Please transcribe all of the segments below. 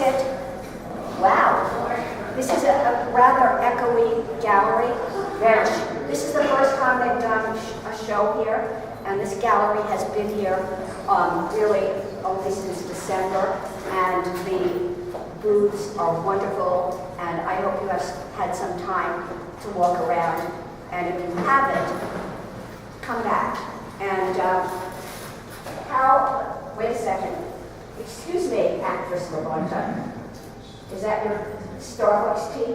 sit. Wow. This is a rather echoey gallery. This is the first time they've done a show here, and this gallery has been here really only since December, and the booths are wonderful, and I hope you have had some time to walk around, and if you haven't, come back. And wait a second. Excuse me, actress Lubonta. Is that your Starbucks tea?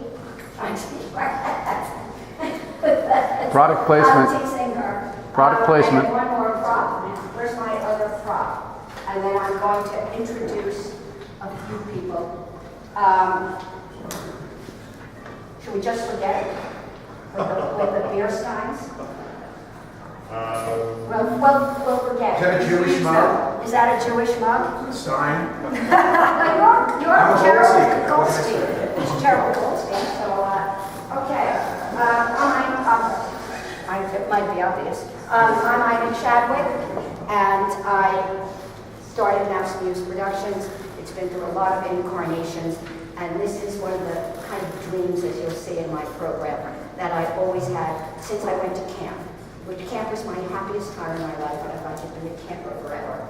Product placement. I'm teasing her. Product placement. I have one more prop. Where's my other prop? And then I'm going to introduce a few people. Should we just forget it? With the beer steins? We'll forget. Is that a Jewish mug? Is that a Jewish mug? Stein? You're Jerold Goldstein. It's Jerold Goldstein. So, okay. It might be obvious. I'm Chadwick, and I started Mousemuse Productions. It's been through a lot of incarnations, and this is one of the kind of dreams that you'll see in my program that I've always had since I went to camp. Which camp was my happiest time in my life, and if I could be a camper forever,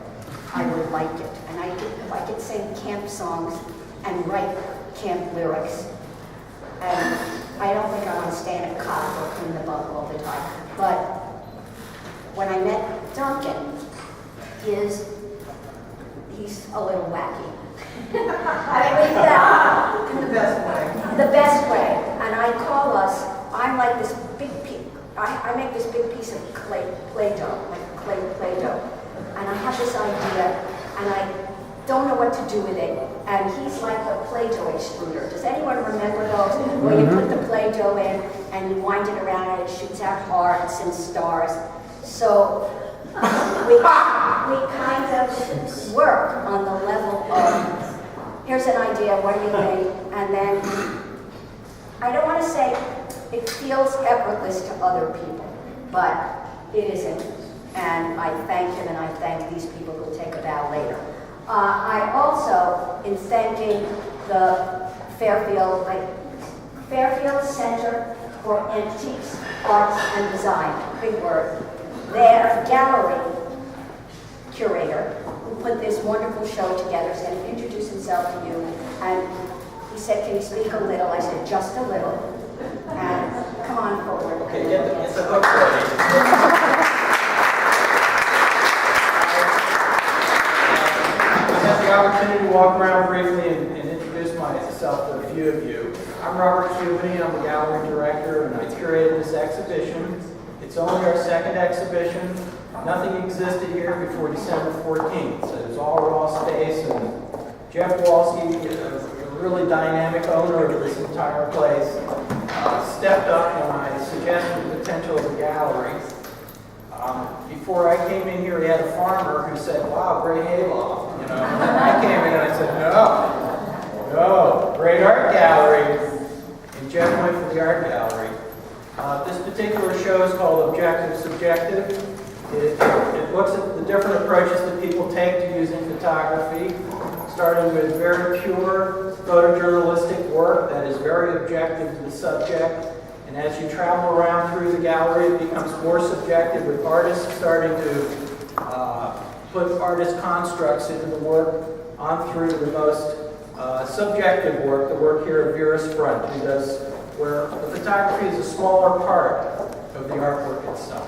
I would like it. And if I could sing camp songs and write camp lyrics. And I don't think I want to stay in a cot or clean the bunk all the time. But when I met Duncan, he's a little wacky. In the best way. The best way. And I call us, I'm like this big piece. I make this big piece of Play-Doh, like clay Play-Doh. And I have this idea, and I don't know what to do with it. And he's like a Play-Doh extruder. Does anyone remember those? Where you put the Play-Doh in, and you wind it around, and it shoots out hearts and stars. So we kind of work on the level of, here's an idea, what do you think? And then, I don't want to say, it feels effortless to other people, but it isn't. And I thank him, and I thank these people who will take a bow later. I also, in thanking the Fairfield Center for Antiques, Arts, and Design, big word, their gallery curator, who put this wonderful show together, is going to introduce himself to you. And he said, can you speak a little? I said, just a little. And come on forward. Okay, get the book ready. I had the opportunity to walk around briefly and introduce myself to a few of you. I'm Robert Cubany, I'm the gallery director, and I curated this exhibition. It's only our second exhibition. Nothing existed here before December 14th, so it was all raw space, and Jeff Walsky, a really dynamic owner of this entire place, stepped up when I suggested the potential of the gallery. Before I came in here, he had a farmer who said, wow, great hayloft, And then I came in and I said, no, great art gallery. And Jeff went for the art gallery. This particular show is called Objective Subjective. It looks at the different approaches that people take to using photography, starting with very pure photojournalistic work that is very objective to the subject. And as you travel around through the gallery, it becomes more subjective, with artists starting to put artist constructs into the work on through the most subjective work, the work here of Vera Sprunt, who does, where the photography is a smaller part of the artwork itself.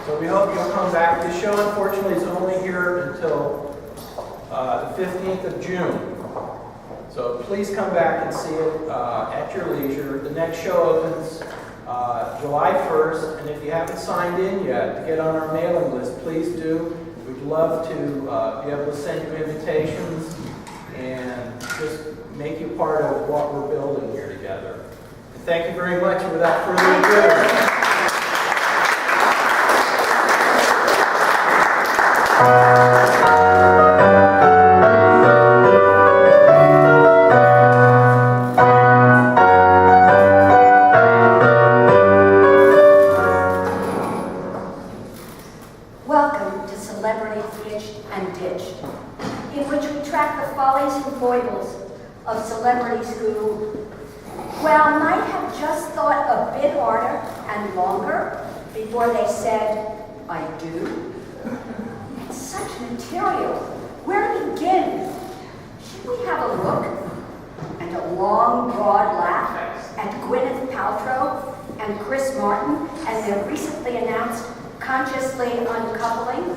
So we hope you'll come back. This show, unfortunately, is only here until the 15th of June. So please come back and see it at your leisure. The next show opens July 1st, and if you haven't signed in yet to get on our mailing list, please do. We'd love to be able to send you invitations and just make you part of what we're building here together. And thank you very much, and without further ado. Welcome to Celebrity Hitched and Ditched, in which we track the follies and foibles of celebrities who, well, might have just thought a bit harder and longer before they said, I do. It's such material. Where to begin? Should we have a look and a long, broad laugh at Gwyneth Paltrow and Chris Martin and their recently announced consciously uncoupling?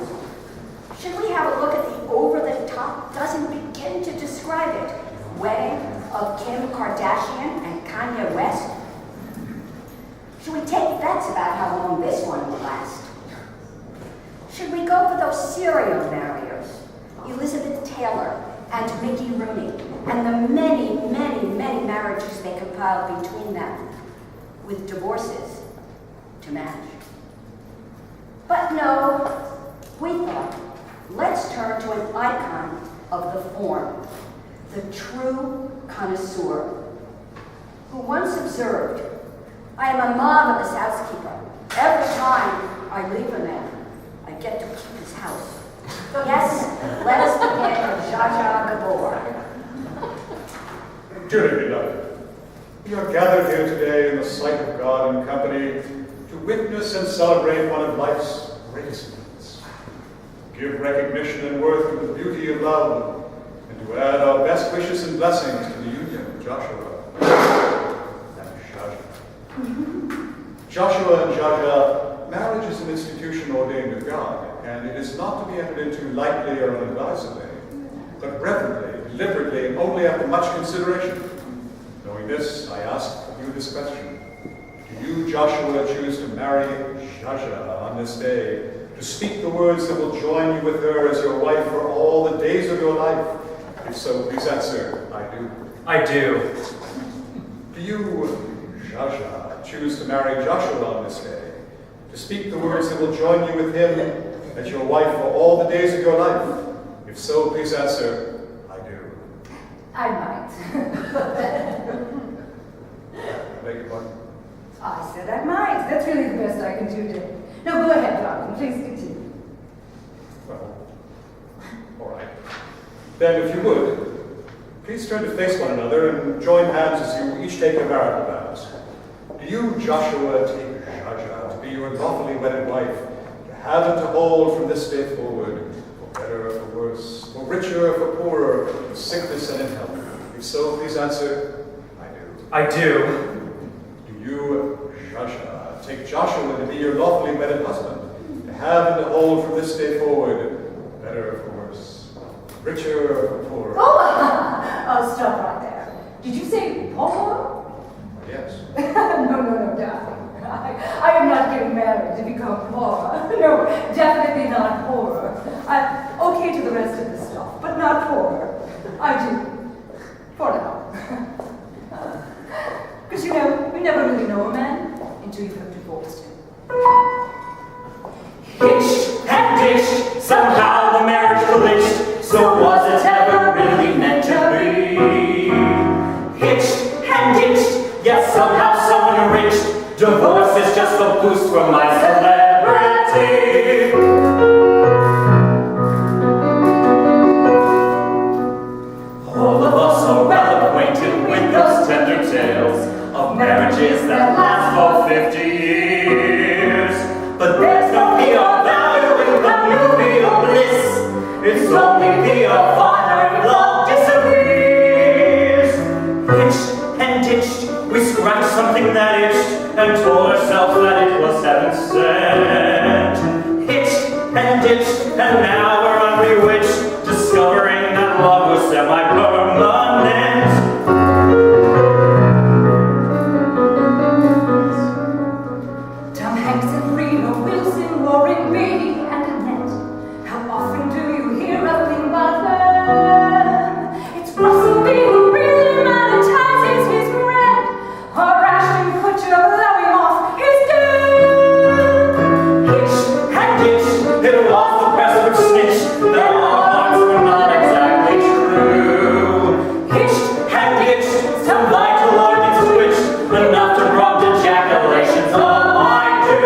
Should we have a look at the over-the-top, doesn't begin to describe it, wedding of Kim Kardashian and Kanye West? Should we take bets about how long this one will last? Should we go for those serial marriers, Elizabeth Taylor and Mickey Rooney, and the many, many, many marriages they compiled between them, with divorces to match? But no, we thought, let's turn to an icon of the form, the true connoisseur, who once observed, I am a marvelous housekeeper. Every time I leave a man, I get to keep his house. Yes, let us begin with Zsa Zsa Gabor. Dearly beloved, we are gathered here today in the sight of God and company to witness and celebrate one of life's greatest moments. Give recognition and worth to the beauty of love, and to add our best wishes and blessings to the union of Joshua and Jaja. Joshua and Jaja, marriage is an institution ordained of God, and it is not to be entered into lightly or unadvisedly, but reverently, deliberately, and only after much consideration. Knowing this, I ask of you this question. Do you, Joshua, choose to marry Jaja on this day, to speak the words that will join you with her as your wife for all the days of your life? If so, please answer, I do. I do. Do you, Jaja, choose to marry Joshua on this day, to speak the words that will join you with him as your wife for all the days of your life? If so, please answer, I do. I might. I beg your pardon? I said I might. That's really the best I can do today. No, go ahead, Duncan. Please continue. Well, all right. Then, if you would, please turn to face one another and join hands as you each take your marital vows. Do you, Joshua, take Jaja to be your lawfully wedded wife, to have and to hold from this day forward, for better or for worse, for richer or for poorer, in sickness and in health? If so, please answer, I do. I do. Do you, Jaja, take Joshua to be your lawfully wedded husband, to have and to hold from this day forward, better or for worse, richer or for poorer? Oh, I'll stop right there. Did you say poor? Yes. No, darling. I am not getting married to become poor. No, definitely not poor. I'm okay to the rest of the stuff, but not poor. I do. For now. Because you know, you never really know a man until you have divorced him. Hitched and ditched, somehow the marriage glitched, so was it ever really meant to be? Hitched and ditched, yet somehow so enriched, divorce is just a boost from my celebrity. All of us are well acquainted with those tender tales of marriages that last for 50 years. But there's no PR value in connubial bliss. It's only PR fodder if love disappears. Hitched and ditched, we scratched something that itched and told ourselves that it was heaven sent. Hitched and ditched, and now we're unbewitched, discovering that love was semi-permanent. Tom Hanks and Reno Wilson, Maureen, Beatty, and Annette. How often do you hear a thing about them? It's Russell B who really monetizes his bread. Or Ashton Kutcher blowing off his dead. Hitched and ditched, it was the press which snitched that our hearts were not exactly true. Hitched and ditched, some vital organs switched, enough to prompt ejaculations of I do.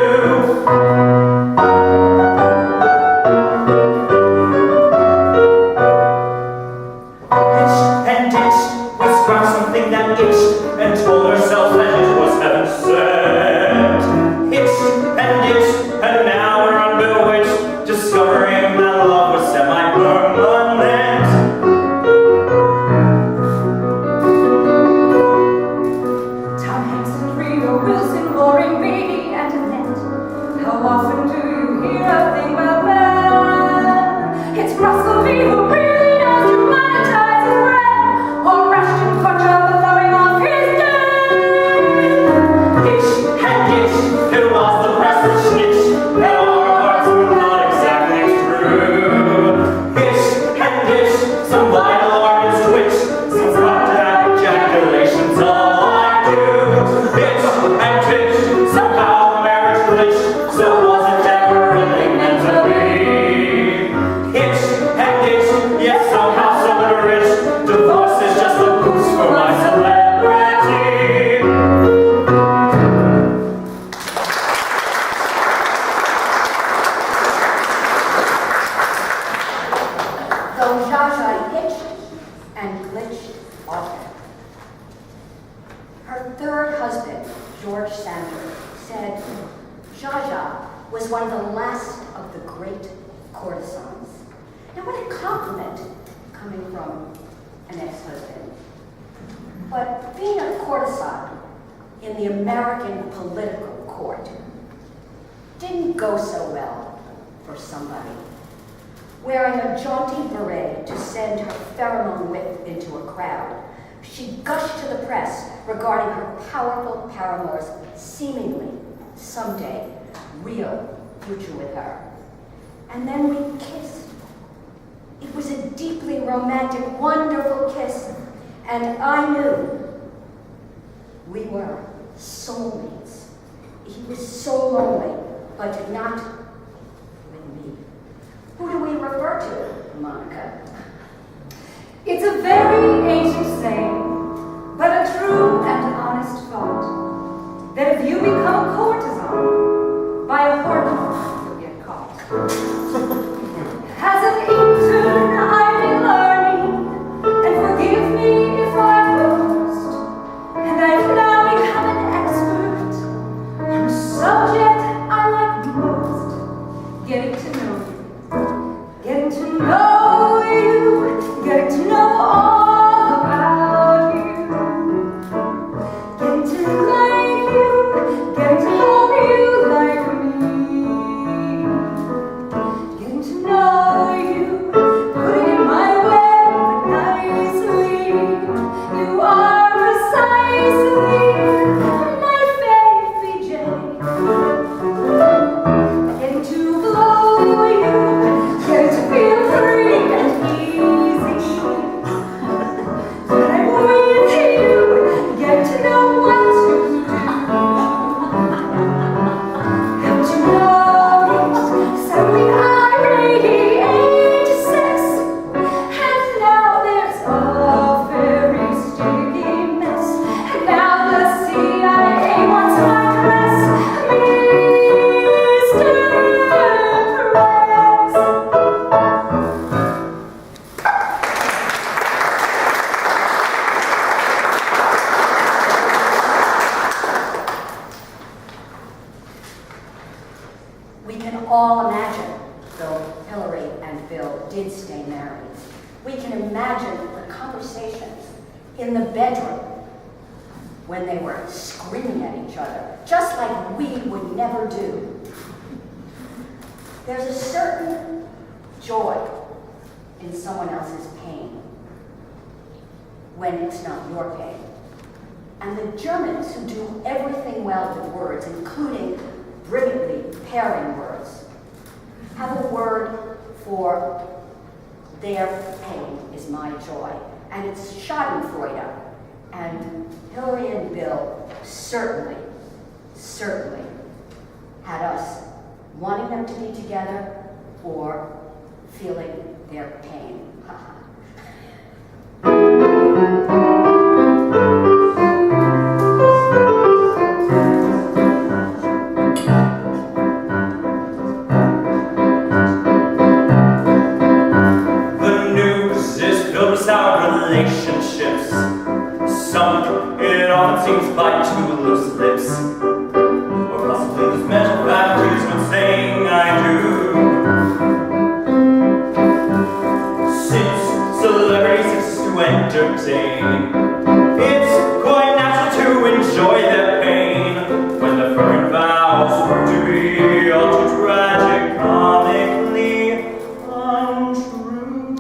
Hitched and ditched, we claim that love was semi-permanent. Tom Hanks and Rita Wilson, Maureen, Beatty, and Annette. How often do you hear a thing about them? It's Russell B who really knows to monetize his brand, or Russian Kutcher blowing off his debt. Hitched and Ditched, it was the press that snitched that our parts were not exactly true. Hitched and Ditched, some vital organs twitched, some contact ejaculations, all I do. Hitched and Ditched, somehow the marriage glitched, so was it ever really meant to be? Hitched and Ditched, yes, somehow so rich, divorce is just a boost for my celebrity. Though Zsa hitched and glitched often. Her third husband, George Sanders, said Zsa was one of the last of the great courtesans. Now what a compliment coming from an ex-husband. But being a courtesan in the American political court didn't go so well for somebody. Wearing a jaunty beret to send her pheromone whip into a crowd, she gushed to the press regarding her powerful paramour's seemingly, someday, real future with her. And then we kissed. It was a deeply romantic, wonderful kiss, and I knew we were soulmates. He was so lonely, but not with me. Who do we refer to, Monica? It's a very ancient saying, but a true and honest thought, that if you become a courtesan by a horton, you'll get caught. As an intern, I've been learning, and forgive me if I boast, and I've now become an expert on a subject I like most, getting to know you, getting to know you, getting to know all about you, getting to like you, getting to hope you like me, getting to know you, putting it my way, but nicely. You are precisely my faith, BJ. Getting to blow you, getting to feel free and easy. When I'm with you, getting to know what to do. Come to know it, suddenly I radiate sex, and now there's a very sticky mess, and now the CIA wants my dress, Mr. Press. We can all imagine, though Hillary and Bill did stay married, we can imagine the conversations in the bedroom when they were screaming at each other, just like we would never do. There's a certain joy in someone else's pain when it's not your pain. And the Germans, who do everything well with words, including brilliantly pairing words, have a word for their pain is my joy. And it's Schadenfreude. And Hillary and Bill certainly had us wanting them to be together or feeling their pain. The news is filled with our relationships. Some, it often seems, by two loose lips. Or possibly those mental faculties when saying I do. entertain. It's quite natural to enjoy their pain when the fervent vows prove to be all too tragic, comically untrue.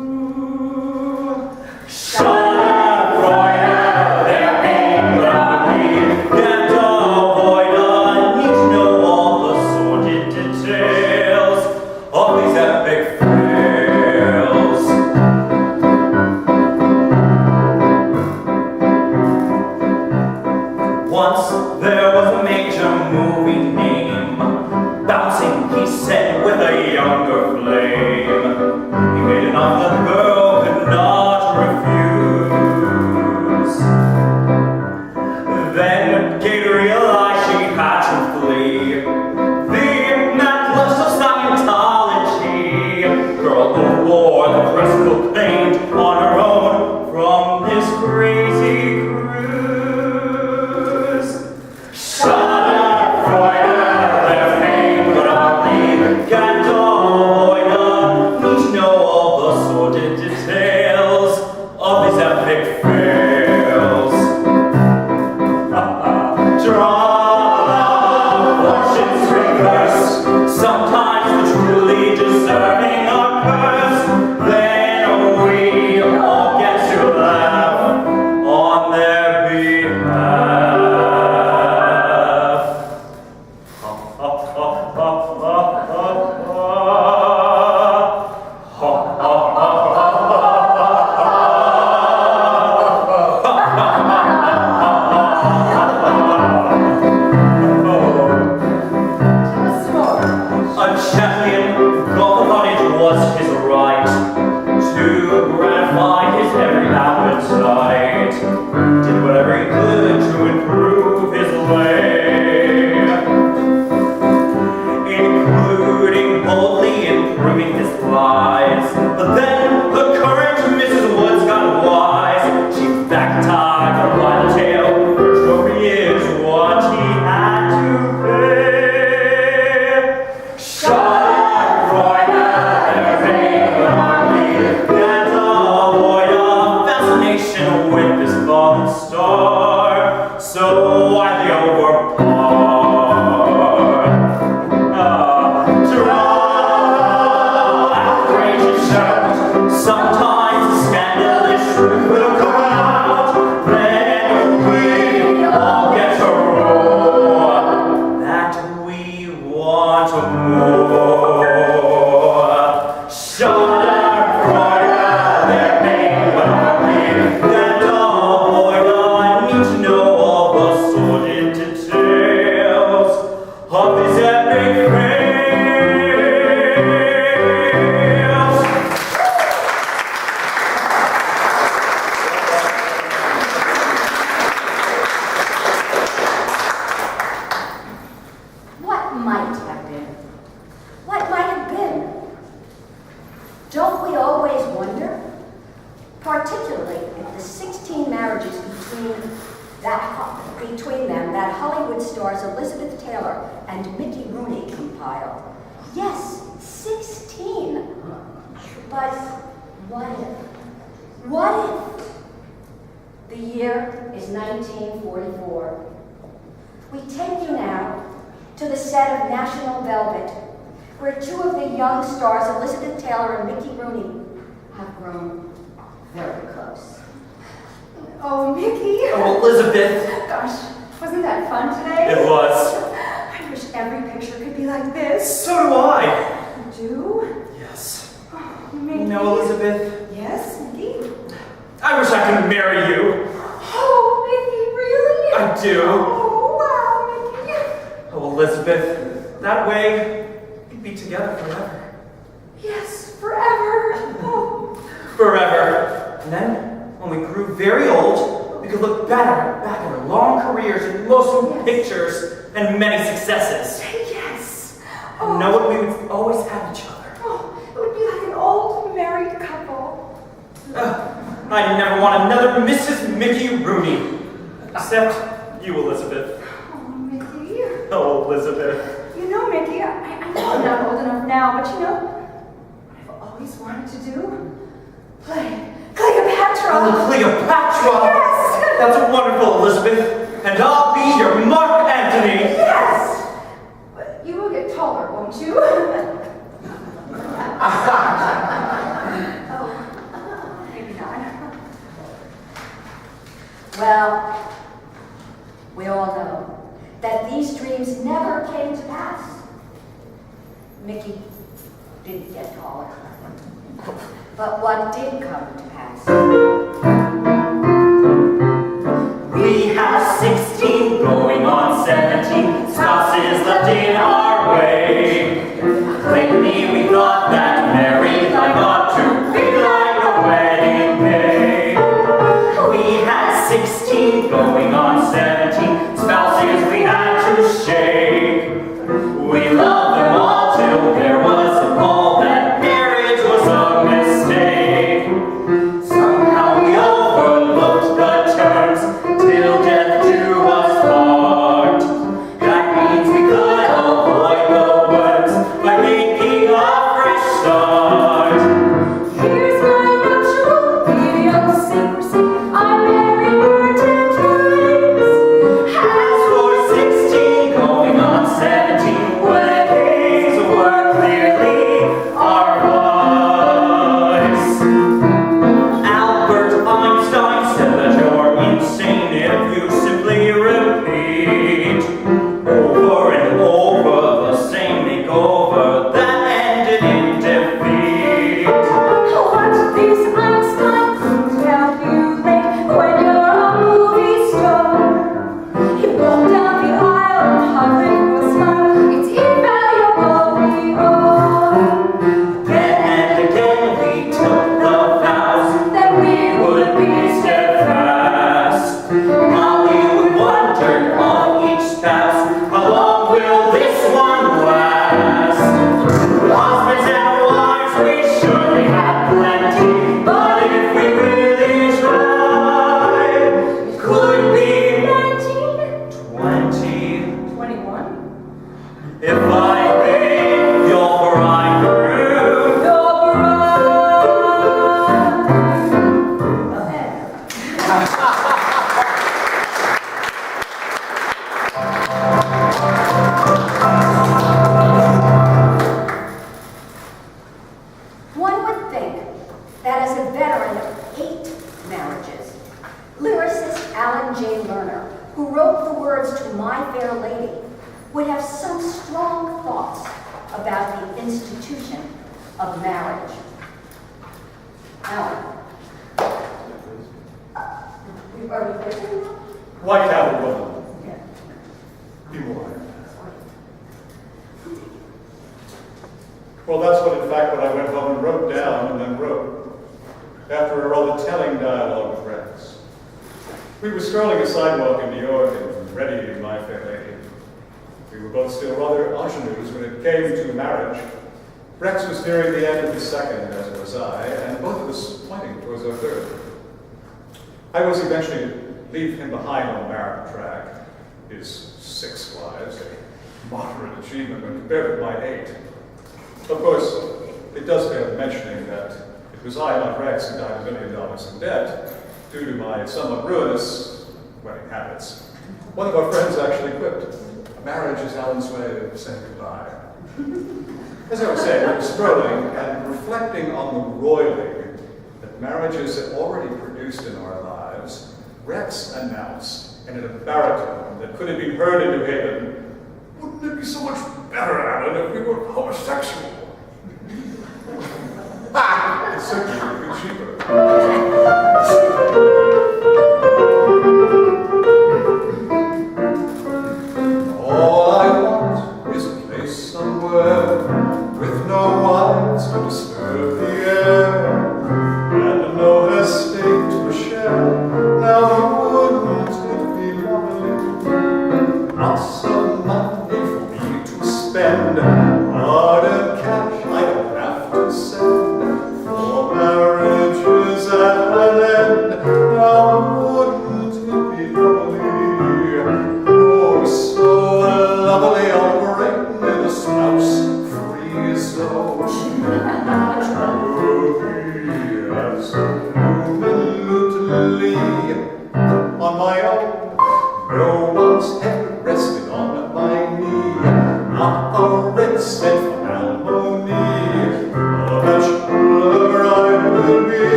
Shut up, Freude, their pain loudly. Can't avoid a need to know all the sordid details of these epic fails. Once there was a major movie name, bouncing, he said, with a younger flame. He made an offer the girl could not refuse. Then Kate realized she had to flee the madness of Scientology. Girl before the press proclaimed on her own from this crazy cruise. Shut up, Freude, their pain but ugly. Can't avoid a need to know all the sordid details of these epic fails. Drama, fortune's reverse. Sometimes the truly deserving are cursed. Then we all get to laugh on their behalf. A champion thought it was his right to gratify his every appetite. Did whatever he could to improve his way, including boldly improving his lies. But then the current Mrs. Woods got wise. She backtied her by the tail. Her trophy is what he had to pay. Shut up, Freude, their pain but ugly. Can't avoid a fascination with this fallen star, so widely overpowered. Draw outrageous shows. Sometimes the scandalous truth will come out. Then we all get to roar that we want more. Shut up, Freude, their pain but ugly. Can't avoid a need to know all the sordid details of these epic fails. What might have been? What might have been? Don't we always wonder? Particularly if the 16 marriages between them that Hollywood stars Elizabeth Taylor and Mickey Rooney compiled. Yes, 16. But what if? What if? The year is 1944. We take you now to the set of National Velvet, where two of the young stars, Elizabeth Taylor and Mickey Rooney, have grown very close. Oh, Mickey. Oh, Elizabeth. Gosh, wasn't that fun today? It was. I wish every picture could be like this. So do I. You do? Yes. Oh, Mickey. You know, Elizabeth, Yes, Mickey. I wish I could marry you. Oh, Mickey, really? I do. Oh, wow, Mickey. Oh, Elizabeth, that way we'd be together forever. Yes, forever. Oh. Forever. And then, when we grew very old, we could look back at our long careers in motion pictures and many successes. Yes. And know what we would always have each other. Oh, it would be like an old married couple. I never want another Mrs. Mickey Rooney. Except you, Elizabeth. Oh, Mickey. Oh, Elizabeth. You know, Mickey, I know I'm not old enough now, but you know what I've always wanted to do? Play Cleopatra. Oh, Cleopatra! Well, that's wonderful, Elizabeth. And I'll be your Mark Antony. Yes! But you will get taller, won't you? Oh, maybe not. Well, we all know that these dreams never came to pass. Mickey didn't get taller. But what did come to pass? We have 16 going on 17 spouses left in our way. Lately we thought that married life ought to be like a wedding day. We had 16 going on 17 spouses we had to shake. We loved them all till there was a call that marriage was a mistake. Somehow we overlooked the terms till death do us part. That means we could avoid the words by making a fresh start. Here's my nuptial video secrecy. I married her 10 times. As for 16 going on 17 weddings were clearly our lives. Albert Einstein said that you're insane if you simply repeat over and over the same makeover that ended in defeat. What this Einstein couldn't calculate when you're a movie star. You walk down the aisle and hovering for a smile. It's invaluable we are. Again and again we took the vows That we would be steadfast. Now we would wonder on each spouse, how long will this one last? Husbands and wives, we surely have plenty, but if we really tried, could be 20. 21. If I be your bridegroom, Your bride. One would think that as a veteran of 8 marriages, lyricist Alan J. Lerner, who wrote the words to My Fair Lady, would have some strong thoughts about the institution of marriage. Alan. We've already heard it? Why can't a woman Yeah. be more? Well, that's what, in fact, what I went home and wrote down and then wrote after a rather telling dialogue with Rex. We were strolling a sidewalk in New York and ready My Fair Lady. We were both still rather ingenues when it came to marriage. Rex was nearing the end of his second, as was I, and both of us pointing towards our third. I was eventually to leave him behind on the marriage track, his 6 wives, a moderate achievement when compared with my 8. Of course, it does bear mentioning that it was I, not Rex, who died $1 million in debt due to my somewhat ruinous wedding habits. One of our friends actually quipped, "Marriage is Alan's way of saying goodbye." As I was saying, we were strolling and reflecting on the roiling that marriages had already produced in our lives. Rex announced, and in a baritone that could have been heard in New Haven, "Wouldn't it be so much better, Alan, if we were homosexual?" Ha! It certainly would be cheaper. All I want is a place somewhere with no wives to disturb the air, and no estate to share. Now wouldn't it be lovely? Lots of money for me to spend on a cat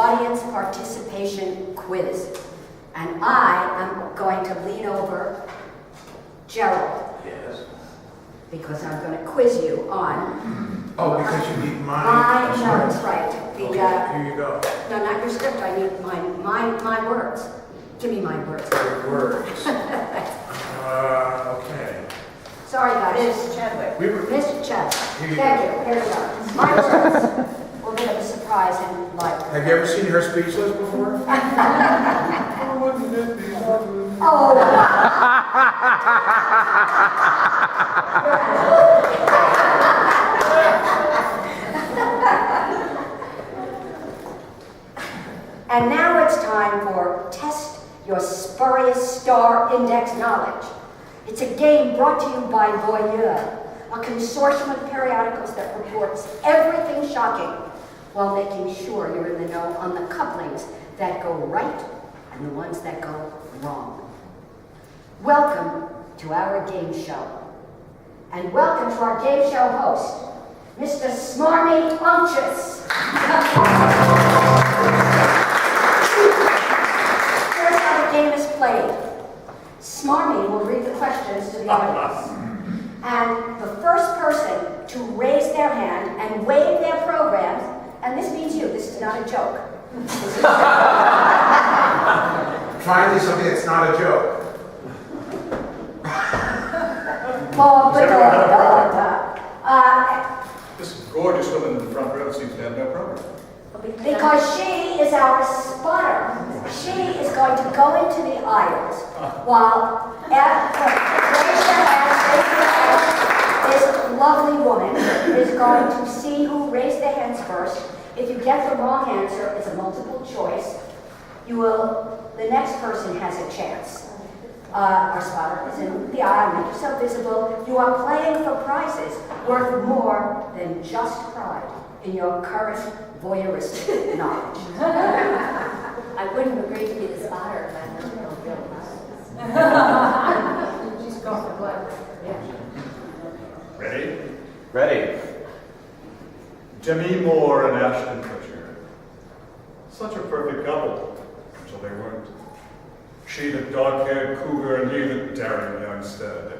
audience participation quiz. And I am going to lean over Jerold. Yes. Because I'm going to quiz you on. Oh, because you need mine? No, that's right. Okay, here you go. No, not your script. I need my words. Give me my words. Your words. Okay. Sorry, guys. Miss Chadwick. Mr. Chadwick. Here you Thank you. Here we go. My words. We'll get a surprise and like. Have you ever seen her speechless before? Oh. And now it's time for Test Your Spurious Star Index Knowledge. It's a game brought to you by Voyeur, a consortium of periodicals that reports everything shocking while making sure you're in the know on the couplings that go right and the ones that go wrong. Welcome to our game show. And welcome to our game show host, Mr. Smarmy Unctuous. Here's how the game is played. Smarmy will read the questions to the audience. And the first person to raise their hand and wave their programs, and this means you, this is not a joke. Finally, something that's not a joke. This gorgeous woman in the front row seems to have no program. Because she is our spotter. She is going to go into the aisles while this lovely woman is going to see who raised their hands first. If you get the wrong answer, it's a multiple choice. The next person has a chance. Our spotter is in the aisle, make yourself visible. You are playing for prizes worth more than just pride in your current voyeuristic knowledge. I wouldn't agree to be the spotter if I had no real knowledge. She's gone for blood. Ready? Ready. Demi Moore and Ashton Kutcher. Such a perfect couple, until they weren't. She the dark-haired cougar and he the daring young stud.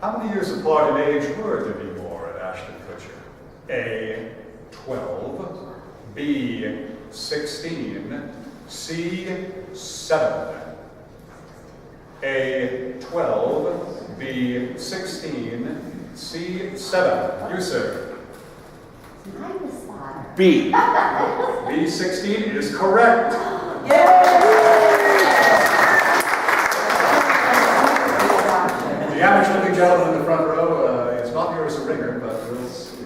How many years apart in age were Demi Moore and Ashton Kutcher? A, 12, B, 16, C, 7. A, 12, B, 16, C, 7. You, sir. I'm the spotter. B. B16 is correct. The average-looking gentleman in the front row is not here as a ringer, but we'll see.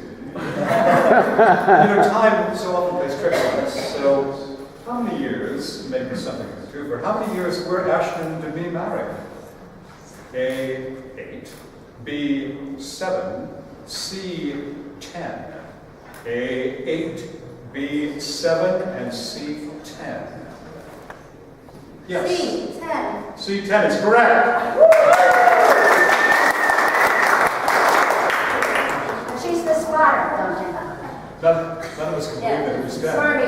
Time so often plays tricks on us. So, how many years, maybe something to do for, how many years were Ashton and Demi married? A, 8, B, 7, C, 10. A, 8, B, 7, and C, 10. Yes. C, 10. C10 is correct. She's the spotter, Duncan. None of us can believe that it was 10. Smarmy.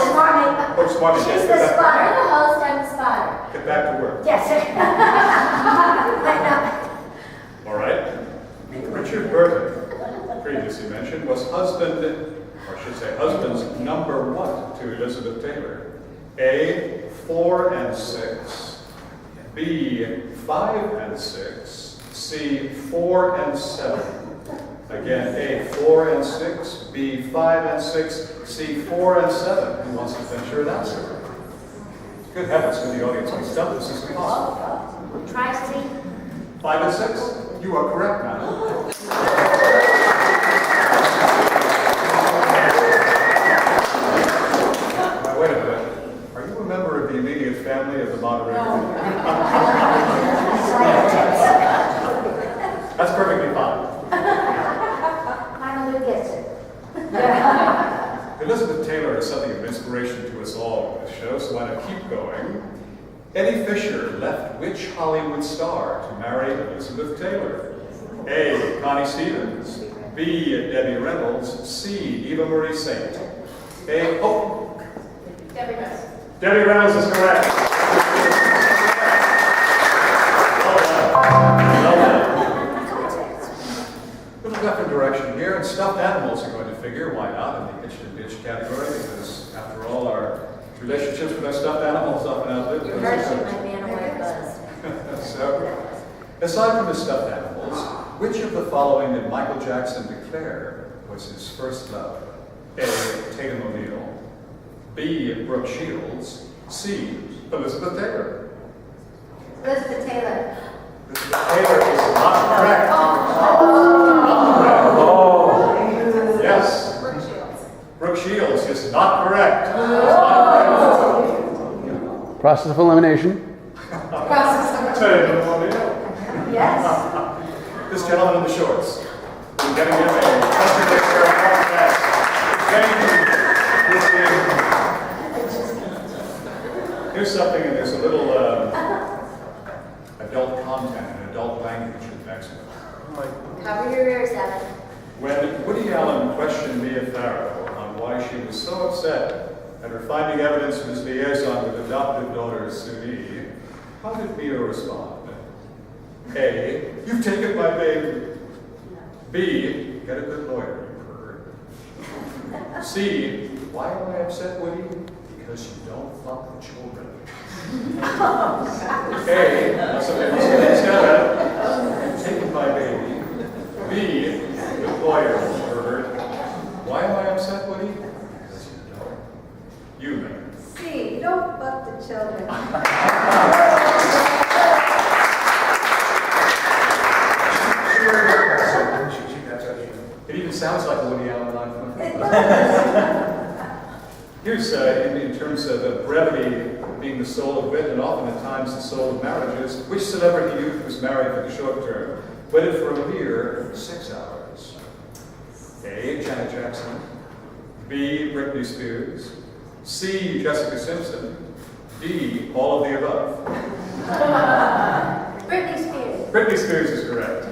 Smarmy. Oh, Smarmy, She's get the back- spotter. I'm the host, I'm the spotter. Get back to work. Yes. All right. Richard Burton, previously mentioned, was husband, or I should say husband's number 1 to Elizabeth Taylor. A, 4 and 6. B, 5 and 6. C, 4 and 7. Again, A, 4 and 6. B, 5 and 6. C, 4 and 7. Who wants to venture an answer? Good heavens, can the audience be stumped? This is impossible. Try C. 5 and 6. You are correct, madam. Now, wait a minute. Are you a member of the immediate family of the moderator? That's perfectly fine. I don't know who gets it. Elizabeth Taylor is something of an inspiration to us all in this show, so I'm going to keep going. Eddie Fisher left which Hollywood star to marry Elizabeth Taylor? A, Connie Stevens. B, Debbie Reynolds. C, Eva Marie Saint. A. Oh, Debbie Rose. Debbie Reynolds is correct. Well done. Little different direction here, and stuffed animals are going to figure. Why not in the Hitched and Ditched category? Because after all, our relationships with our stuffed animals often outlive You those. heard she might be on a white bus. So, aside from the stuffed animals, which of the following did Michael Jackson declare was his first love? A. Tatum O'Neal. B. Brooke Shields. C. Elizabeth Taylor. Elizabeth Taylor. Elizabeth Taylor is not correct. Oh. Yes. Brooke Shields. Brooke Shields is not correct. Is not correct. Process of elimination. Tatum O'Neal. Yes. This gentleman in the shorts. We're getting him a contradictory podcast. Here's something, and there's a little adult content and adult language in Mexico. Cover your ears, Evan. When Woody Allen questioned Mia Farrow on why she was so upset at her finding evidence of his liaison with adopted daughter Suni, how did Mia respond? A. You've taken my baby. B. Get a good lawyer, you heard. C. Why am I upset, Woody? Because you don't fuck the children. A. That's a taken my baby. B. Good lawyer, you heard. Why am I upset, Woody? Because you don't. You, man. C, don't fuck the children. It even sounds like a Woody Allen line from the Here's, in terms of brevity being the soul of wit and often at times the soul of marriages, which celebrity youth was married for the short term, wedded for a mere 6 hours? A. Janet Jackson. B. Britney Spears. C. Jessica Simpson. D. All of the above. Britney Spears. Britney Spears is correct.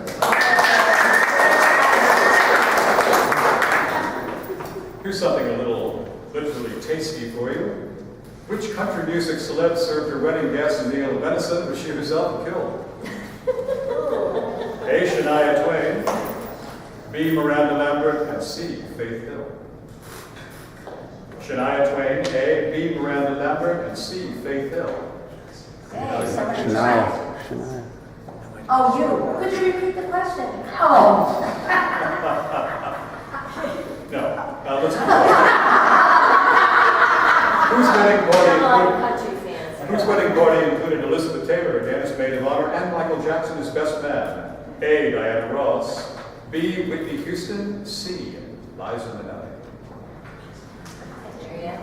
Here's something a little literally tasty for you. Which country music celeb served her wedding guest a meal of venison which she herself killed? A. Shania Twain. B. Miranda Lambert. And C. Faith Hill. Shania Twain. A. B. Miranda Lambert. And C. Faith Hill. Hey, somebody Shania. Shania. Oh, you. Could you repeat the question? Oh. No. Let's move on. Whose wedding I'm a lot of party country fans. Whose wedding party included Elizabeth Taylor, Dana's maid of honor, and Michael Jackson as best man? A. Diana Ross. B. Whitney Houston. C. Liza Minnelli. There you go.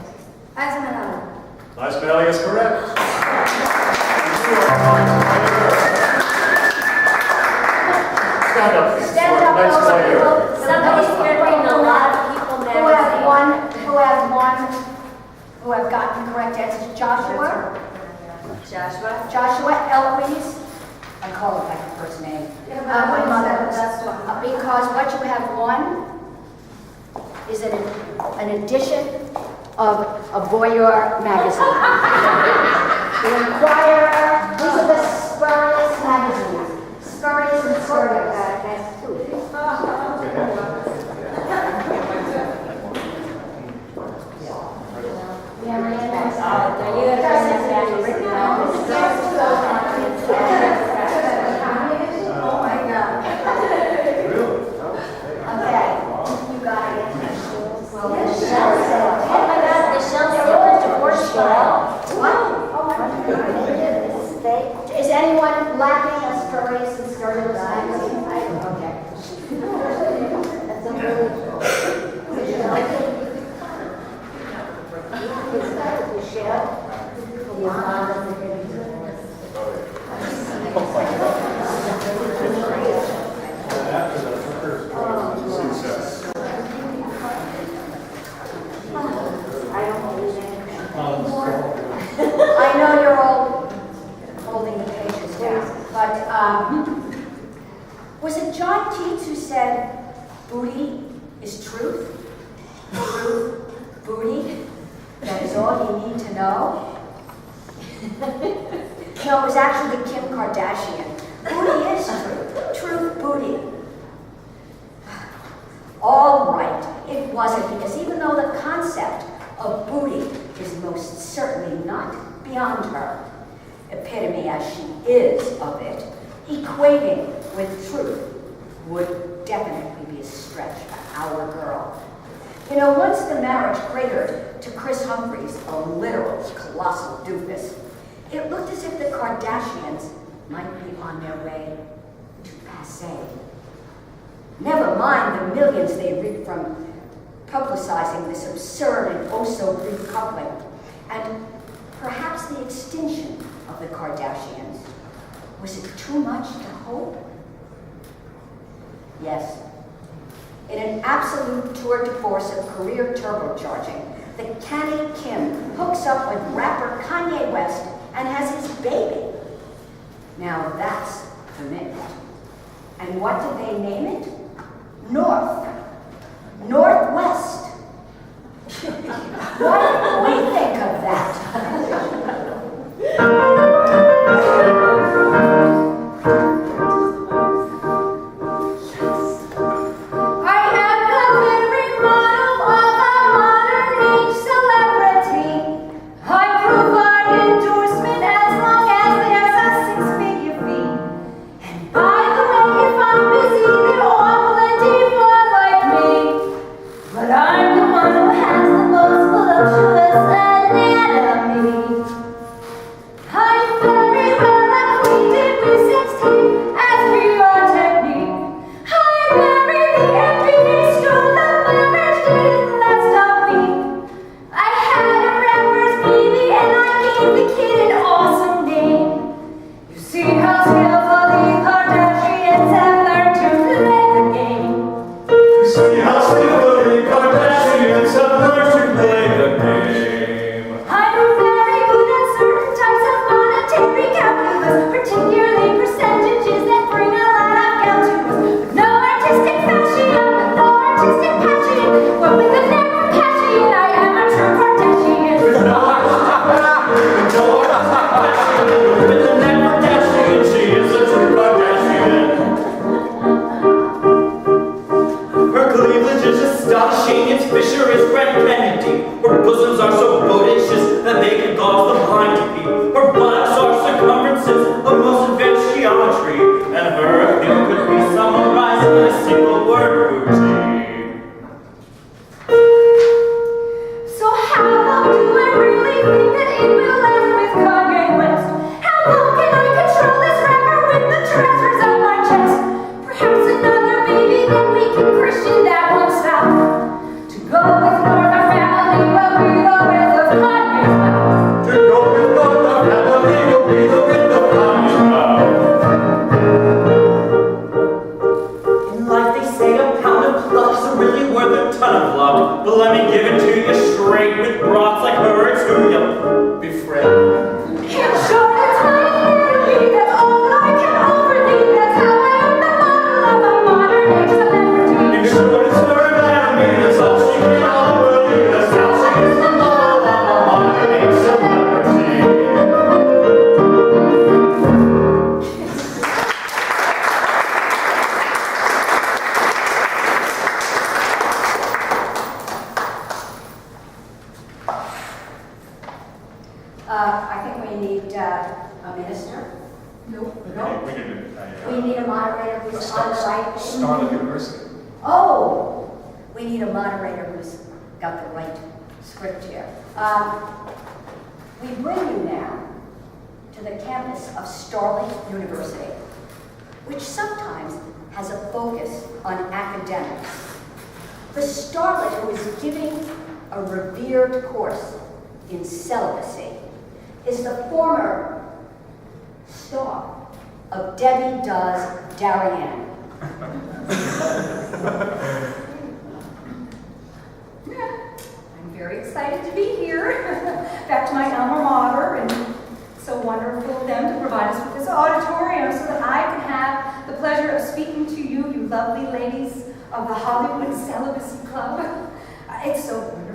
Liza Minnelli is correct. Stand up, please. Stand for up, tonight's those player. people. Somebody's printing a lot of people who have gotten correct answers. Joshua, Joshua. Eloise, I call it like a first name. My mother, because what you have won is an edition of a Voyeur magazine. The Inquirer, these are the spurious magazines. Spurious and spurious. That's two. Oh my God. Okay, you got it. Oh my God, The shells are all divorced file. What? Is anyone lacking a spurious and scurrilous magazine? Okay. That's I know you're all holding the pages down, but was it John Keats who said, "Booty is truth"? Truth. Booty? That is all you need to know? No, it was actually Kim Kardashian. Booty is truth. Truth booty. All right, it wasn't, because even though the concept of booty is most certainly not beyond her, epitome as she is of it, equating with truth would definitely be a stretch for our girl. You know, once the marriage cratered to Chris Humphries, a literal colossal doofus, it looked as if the Kardashians might be on their way to passé. Never mind the millions they reaped from publicizing this absurd and oh-so-brief coupling, and perhaps the extinction of the Kardashians. Was it too much to hope? Yes. In an absolute tour de force of career turbocharging, the canny Kim hooks up with rapper Kanye West and has his baby. Now that's commitment. And what did they name it? North. Northwest. What do we think of that?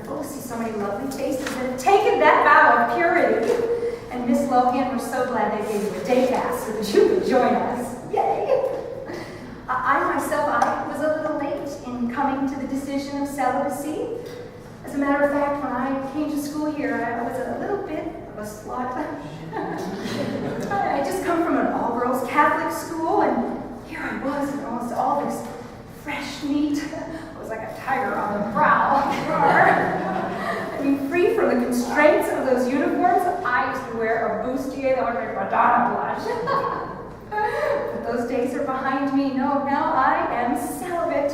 wonderful to see so many lovely faces that have taken that vow of purity. And Miss Lohan, we're so glad they gave you a day pass so that you could join us. Yay! I myself, I was a little late in coming to the decision of celibacy. As a matter of fact, when I came to school here, I was a little bit of a slut. I just come from an all-girls Catholic school, and here I was in almost all this fresh meat. I was like a tiger on the prowl. I mean, free from the constraints of those uniforms, I used to wear a bustier that would make Madonna blush. But those days are behind me. No, now I am celibate.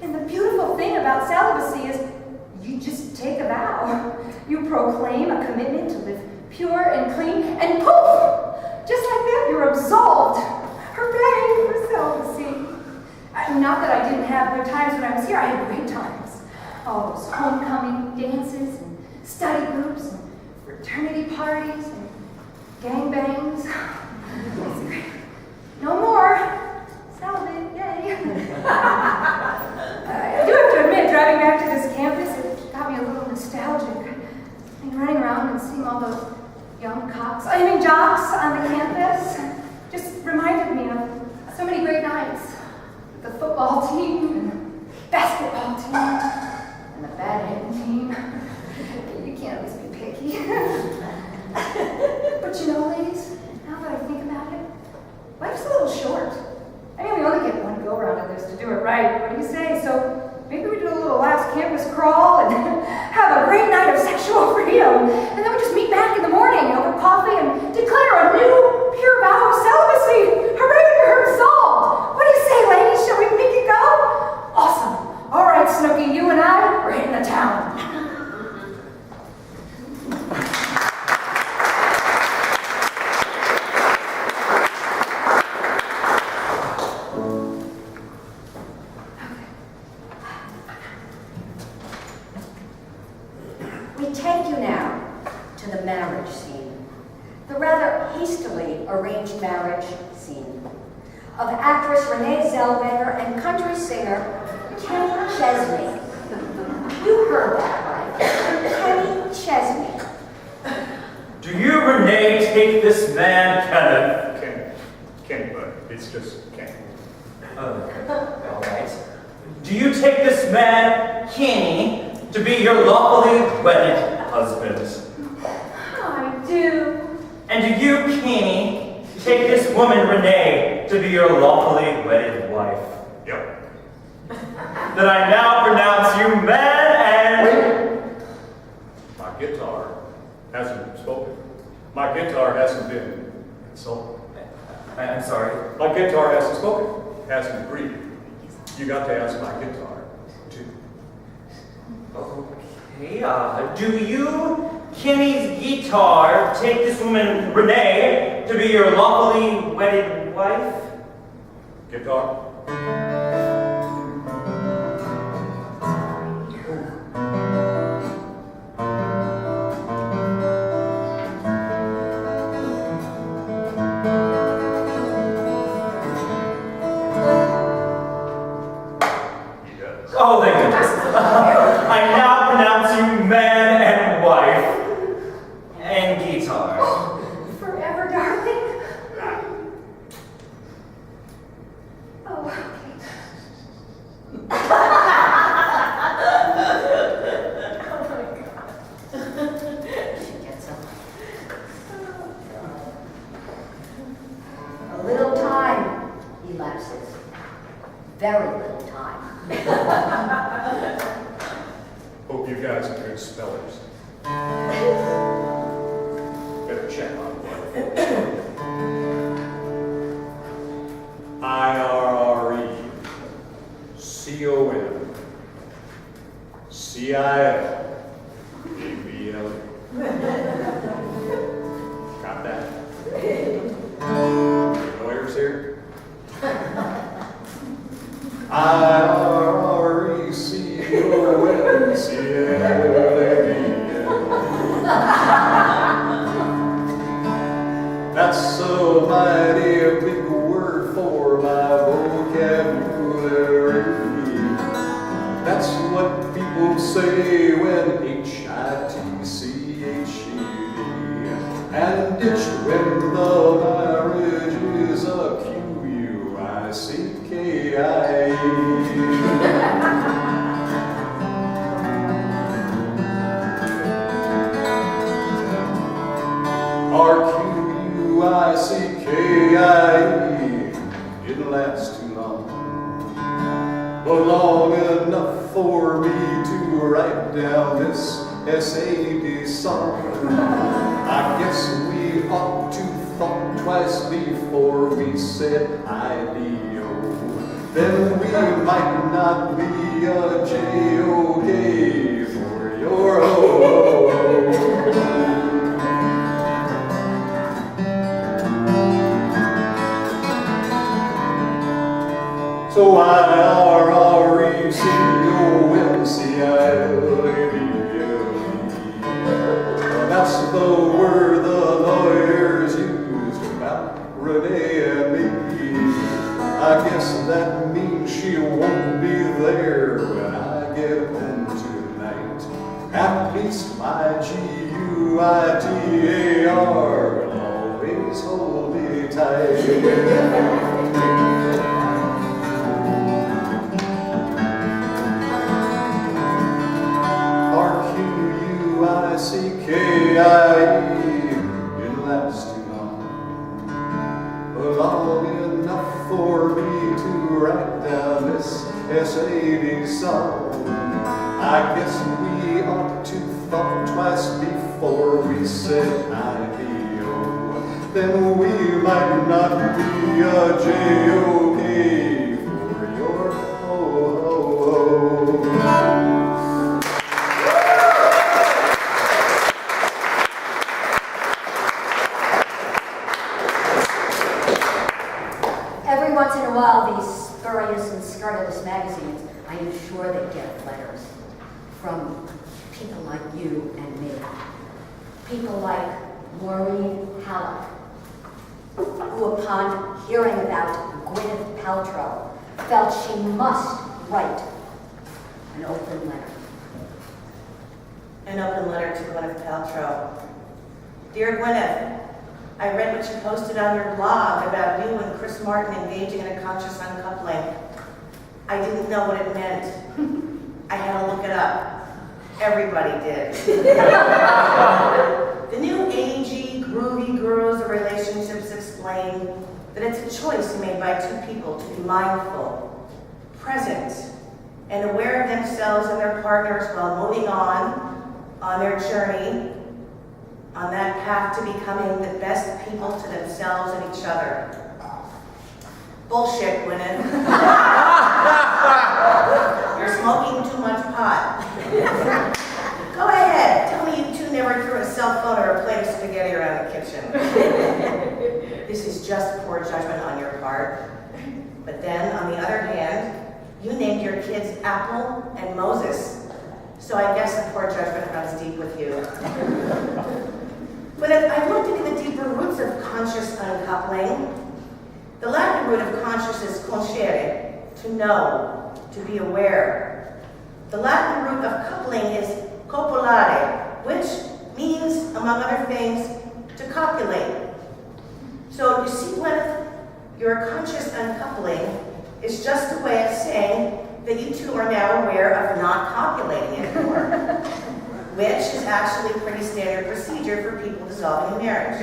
And the beautiful thing about celibacy is you just take a vow. You proclaim a commitment to live pure and clean, and poof! Just like that, you're absolved. Hooray for celibacy. Not that I didn't have good times when I was here. I had great times. All those homecoming dances and study groups and fraternity parties and gangbangs. It's great. No more. Celibate, yay. I do have to admit, driving back to this campus, it got me a little nostalgic. I mean, running around and seeing all those young jocks on the campus just reminded me of so many great nights. The football team, and the basketball team, and the badminton team. You can't always be picky. But you know, ladies, now that I think about it, life's a little short. I mean, we only get one go-round at this to do it right. What do you say? So maybe we do a little last campus crawl and have a great night of sexual freedom. And then we just meet back in the morning over coffee and declare a new pure vow of celibacy. Hooray, you're absolved. What do you say, ladies? Shall we make it go? Awesome. All right, Snooky, you and I, we're hitting the town. We take you now to the marriage scene, the rather hastily arranged marriage scene of actress Renee Zellweger and country singer Kenny Chesney. You heard that right, Kenny Chesney. Do you, Renee, take this man, Kenneth? Kenny, but it's just Kenny. All right. Do you take this man, Kenny, to be your lawfully wedded husband? I do. And do you, Kenny, take this woman, Renee, to be your lawfully wedded wife? Yep. Then I now pronounce you man and... My guitar hasn't spoken. My guitar hasn't been consulted. I'm sorry. My guitar hasn't spoken, hasn't agreed. You got to ask my guitar, too. Okay, do you, Kenny's guitar, take this woman, Renee, to be your lawfully wedded wife? Guitar? Oh, thank goodness. I now pronounce you man and wife and guitar. Forever, darling. Oh, okay. A little time elapses. Very little time. Hope you guys are good spellers. Better check on one. IRECONCILABLE. Got that? Lawyers here? That's a mighty big word for my vocabulary. That's what people say when and ditched when the marriage is a Q-U-I-C-K-I-E. R-Q-U-I-C-K-I-E didn't last too long, but long enough for me to write down this SAD song. I guess we ought to thought twice before we said I-D-O. Then we might not be a J-O-K for your O-O-O. So I-R-R-E-C-O-N-C-I-L-A-B-L-E. That's the word the lawyers used about Renee and me. I guess that means she won't be there when I get home tonight. At least my G-U-I-T-A-R will always hold me tight. R-Q-U-I-C-K-I-E didn't last too long, but long enough for me to write down this S-A-D song. I guess we ought to thought twice before we said I-D-O. Then we might not be a J-O-K for your ho-ho-ho. Every once in a while, these spurious and scurrilous magazines, I am sure they get letters from people like you and me. People like Maureen Hallock, who upon hearing about Gwyneth Paltrow, felt she must write an open letter. An open letter to Gwyneth Paltrow. Dear Gwyneth, I read what you posted on your blog about you and Chris Martin engaging in a conscious uncoupling. I didn't know what it meant. I had to look it up. Everybody did. The new agey, groovy gurus of relationships explain that it's a choice made by two people to be mindful, present, and aware of themselves and their partners while moving on their journey, on that path to becoming the best people to themselves and each other. Bullshit, Gwyneth. You're smoking too much pot. Go ahead, tell me you two never threw a cell phone or a plate of spaghetti around the kitchen. This is just poor judgment on your part. But then, on the other hand, you named your kids Apple and Moses. So I guess the poor judgment runs deep with you. But I've looked into the deeper roots of conscious uncoupling. The Latin root of conscious is conscere, to know, to be aware. The Latin root of coupling is copulare, which means, among other things, to copulate. So you see, Gwyneth, your conscious uncoupling is just a way of saying that you two are now aware of not copulating anymore, which is actually a pretty standard procedure for people dissolving a marriage.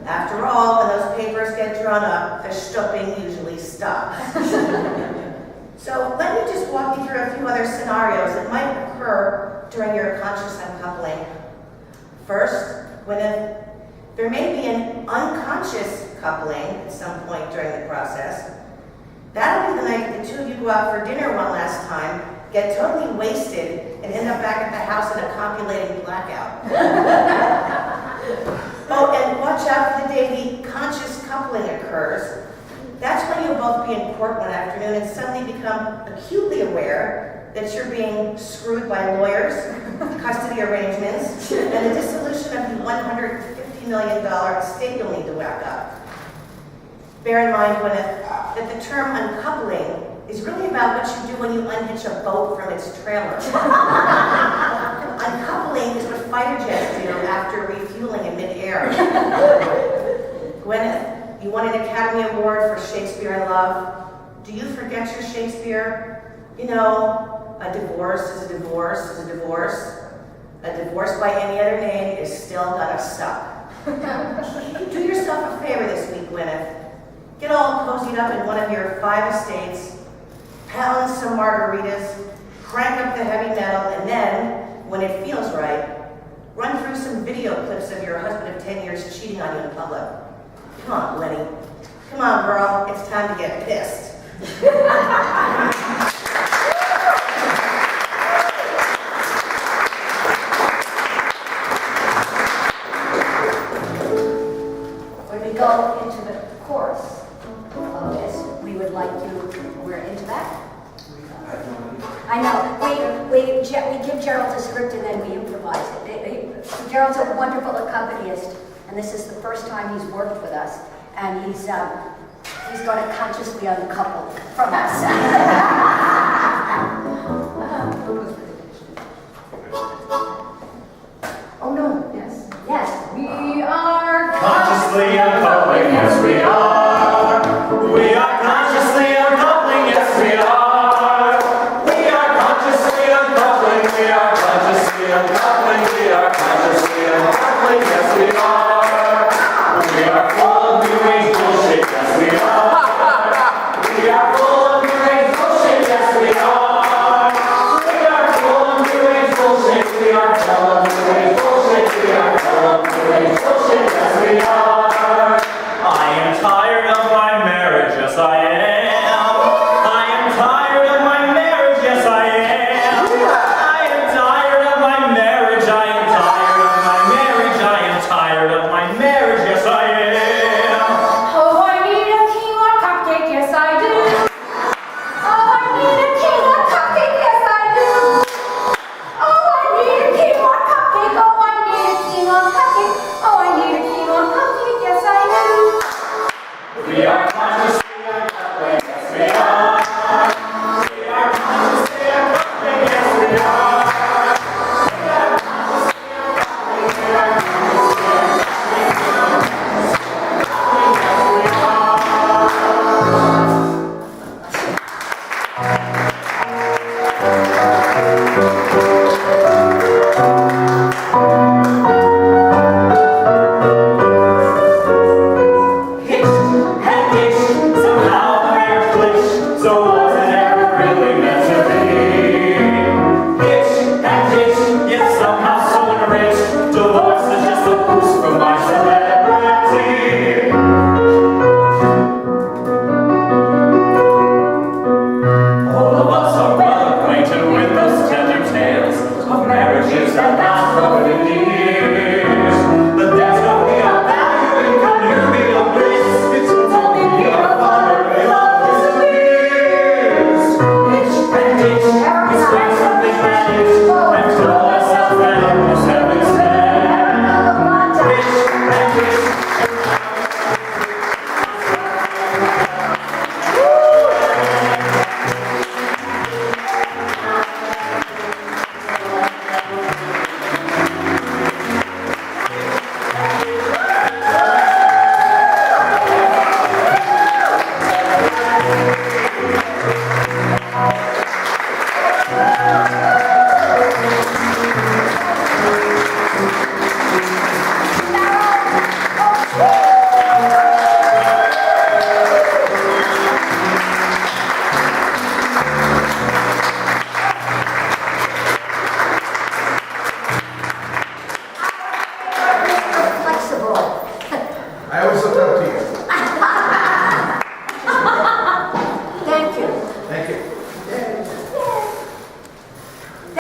After all, when those papers get drawn up, the stopping usually stops. So let me just walk you through a few other scenarios that might occur during your conscious uncoupling. First, when there may be an unconscious coupling at some point during the process. That'll be the night that the two of you go out for dinner one last time, get totally wasted, and end up back at the house in a copulating blackout. Oh, and watch out for the day the conscious coupling occurs. That's when you'll both be in court one afternoon and suddenly become acutely aware that you're being screwed by lawyers, custody arrangements, and the dissolution of the $150 million estate you'll need to whack up. Bear in mind, Gwyneth, that the term uncoupling is really about what you do when you unhitch a boat from its trailer. Uncoupling is what fighter jets do after refueling in midair. Gwyneth, you won an Academy Award for Shakespeare in Love. Do you forget your Shakespeare? You know, a divorce is a divorce is a divorce. A divorce by any other name is still gonna suck. Do yourself a favor this week, Gwyneth. Get all cozied up in one of your 5 estates, pound some margaritas, crank up the heavy metal, and then, when it feels right, run through some video clips of your husband of 10 years cheating on you in public. Come on, Lenny. Come on, girl. It's time to get pissed. When we go into the chorus of this, we would like you, we're into that? I know, we give Jerold a script and then we improvise it. Jerold's a wonderful accompanist, and this is the first time he's worked with us, and he's going to consciously uncouple from us. Oh no, yes, yes. We are Consciously uncoupling, yes we are. We are consciously uncoupling, yes we are. We are consciously uncoupling, we are consciously uncoupling, we are consciously uncoupling, yes we are. We are full of new age bullshit, yes we are. We are full of new age bullshit, yes we are. We are full of new age bullshit, we are full of new age bullshit, we are full of new age bullshit, yes we are. I am tired of my